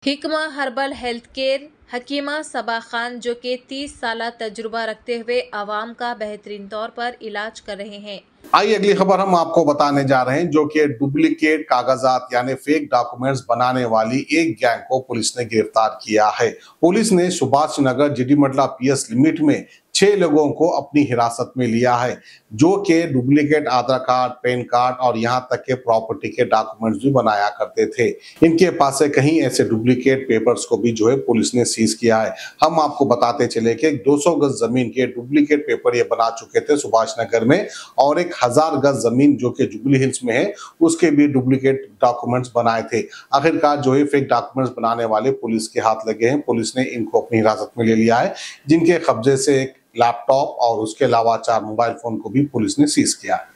हिकमा herbal health care हकीमा सबा खान जो कि 30 साल तजुर्बा रखते हुए आवाम का बेहतरीन तौर पर इलाज कर रहे हैं। आइए अगली खबर हम आपको बताने जा रहे हैं, जो कि डुप्लीकेट कागजात यानी फेक डॉक्यूमेंट्स बनाने वाली एक गैंग को पुलिस ने गिरफ्तार किया है। पुलिस ने सुभाष नगर जीडीमटला पीएस लिमिट में 6 लोगों को अपनी हिरासत में लिया है, जो कि डुप्लीकेट आधार कार्ड, पैन कार्ड और यहां तक के प्रॉपर्टी के डॉक्यूमेंट्स भी बनाया करते थे। इनके पास से कहीं ऐसे डुप्लीकेट पेपर्स को भी जो है पुलिस ने सीज किया है। हम आपको बताते चले कि 200 गज जमीन के डुप्लीकेट पेपर ये बना चुके थे सुभाष नगर में, और 1000 गज जमीन जो कि जुबली हिल्स में है उसके भी डुप्लीकेट डॉक्यूमेंट्स बनाए थे। आखिरकार जो है फेक डॉक्यूमेंट्स बनाने वाले पुलिस के हाथ लगे हैं। पुलिस ने इनको अपनी हिरासत में ले लिया है, जिनके कब्जे से एक लैपटॉप और उसके अलावा 4 मोबाइल फोन को भी पुलिस ने सीज किया है।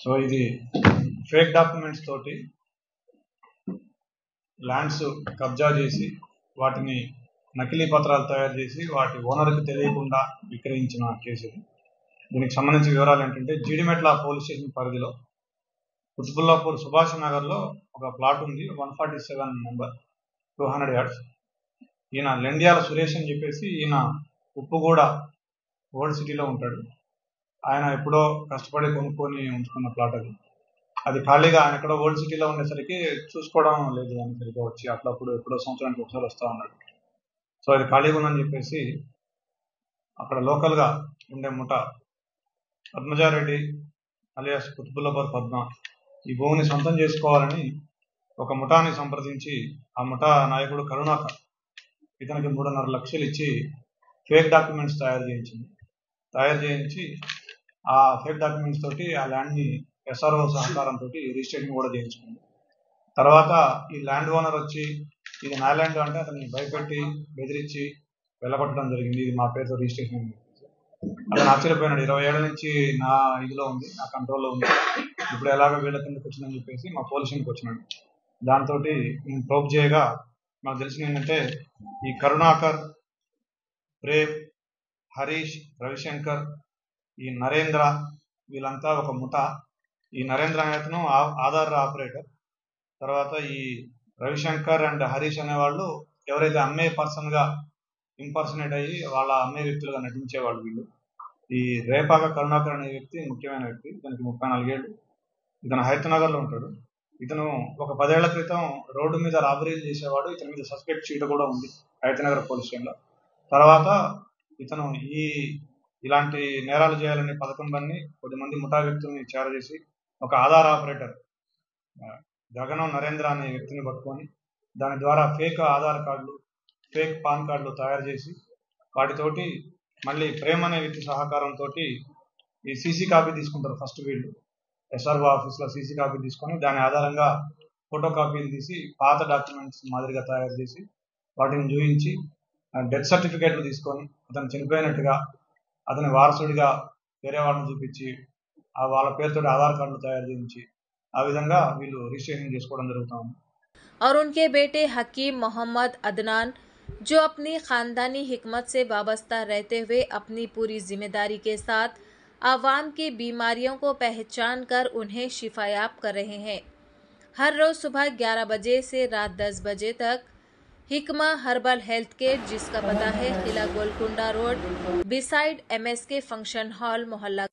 సో ఇది ఫేక్ డాక్యుమెంట్స్ తోటి ల్యాండ్స్ కబ్జా చేసి వాటిని నకిలీ పత్రాలు తయారు చేసి వాటి ఓనర్కి తెలియకుండా విక్రయించిన కేసు ఇది. దీనికి సంబంధించిన వివరాలు ఏంటంటే, జీడిమెట్ల పోలీస్ స్టేషన్ పరిధిలో కుత్బుల్లాపూర్ సుభాష్ నగర్లో ఒక ప్లాట్ ఉంది, 147 నెంబర్ 200 యార్డ్స్. ఈయన లెండియాల సురేష్ అని చెప్పేసి ఈయన ఉప్పుగూడ ఓల్డ్ సిటీలో ఉంటాడు. ఆయన ఎప్పుడో కష్టపడి కొనుక్కొని ఉంచుకున్న ప్లాట్ అది ఖాళీగా ఆయన ఎక్కడో ఓల్డ్ సిటీలో ఉండేసరికి చూసుకోవడం లేదు, అని సరిగ్గా వచ్చి అట్లప్పుడు ఎప్పుడో సంవత్సరానికి ఒకసారి వస్తూ ఉన్నాడు. సో అది ఖాళీగా ఉందని చెప్పేసి అక్కడ లోకల్గా ఉండే ముఠ పద్మజారెడ్డి అలియాస్ కుతుబుల్లాపూర్ పద్మ ఈ భూమిని సొంతం చేసుకోవాలని ఒక ముఠాని సంప్రదించి ఆ ముఠా నాయకుడు కరుణాకర్ ఇతనికి 3.5 లక్షలు ఇచ్చి ఫేక్ డాక్యుమెంట్స్ తయారు చేయించి ఆ ఫేక్ డాక్యుమెంట్స్ తోటి ఆ ల్యాండ్ని ఎస్ఆర్ఓ సహకారంతో రిజిస్ట్రేషన్ కూడా చేయించుకుంది. తర్వాత ఈ ల్యాండ్ ఓనర్ వచ్చి ఇది నా ల్యాండ్ అంటే అతన్ని భయపెట్టి బెదిరించి వెళ్ళగొట్టడం జరిగింది. ఇది మా పేరుతో రిజిస్ట్రేషన్ అని. అతను ఆశ్చర్యపోయినాడు. 20 ఏళ్ల నుంచి నా ఇదిలో ఉంది, నా కంట్రోల్లో ఉంది, ఇప్పుడు ఎలాగ వీళ్ళ కిందకి వచ్చిందని చెప్పేసి మా పోలీసునికి వచ్చినాడు. దాంతో నేను ప్రోబ్ చేయగా మాకు తెలిసింది ఏంటంటే, ఈ కరుణాకర్, ప్రేమ్, హరీష్, రవిశంకర్, ఈ నరేంద్ర వీళ్ళంతా ఒక ముఠ. ఈ నరేంద్ర అనేతను ఆధార్ ఆపరేటర్. తర్వాత ఈ రవిశంకర్ అండ్ హరీష్ అనేవాళ్ళు ఎవరైతే అమ్మే పర్సన్గా ఇంపర్సనేట్ అయ్యి వాళ్ళ అమ్మే వ్యక్తులుగా నటించేవాళ్ళు వీళ్ళు. ఈ రేపాక కరుణాకర్ అనే వ్యక్తి ముఖ్యమైన వ్యక్తి. ఇతనికి 34 ఏళ్ళు. ఇతను హైతనగర్లో ఉంటాడు. ఇతను ఒక 10 ఏళ్ల క్రితం రోడ్డు మీద రాబరీలు చేసేవాడు. ఇతని మీద సస్పెక్ట్ షీట్ కూడా ఉంది హైతనగర్ పోలీస్ స్టేషన్లో. తర్వాత ఇతను ఇలాంటి నేరాలు చేయాలనే పథకం బన్ని కొద్దిమంది ముఠా వ్యక్తుల్ని చేరజేసి ఒక ఆధార్ ఆపరేటర్ గగనం నరేంద్ర అనే వ్యక్తిని పట్టుకొని దాని ద్వారా ఫేక్ ఆధార్ కార్డులు, ఫేక్ పాన్ కార్డులు తయారు చేసి వాటితోటి మళ్ళీ ప్రేమ్ అనే వ్యక్తి సహకారంతో ఈ సీసీ కాపీ తీసుకుంటారు. ఫస్ట్ వీళ్ళు ఎస్ఆర్ఓ ఆఫీస్లో సీసీ కాపీ తీసుకొని దాని ఆధారంగా ఫోటో కాపీలు తీసి పాత డాక్యుమెంట్స్ మాదిరిగా తయారు చేసి వాటిని చూపించి డెత్ సర్టిఫికేట్లు తీసుకొని అతను చనిపోయినట్టుగా అతని వారసుడిగా వేరే వాళ్ళని చూపించి వాళ్ళ పేరుతో ఆధార్ కార్డులు తయారు చేయించి ఆ విధంగా వీళ్ళు రిజిస్ట్రేషన్ చేసుకోవడం జరుగుతుంది. और उनके बेटे हकीम मोहम्मद अदनान जो अपनी खानदानी हिकमत से वाबस्ता रहते हुए अपनी पूरी जिम्मेदारी के साथ आवाम की बीमारियों को पहचान कर उन्हें शिफायाब कर रहे हैं। हर रोज सुबह 11 बजे से रात 10 बजे तक हिकमा हर्बल हेल्थ केयर, जिसका पता है किला Golconda road beside MSK function hall, मोहल्ला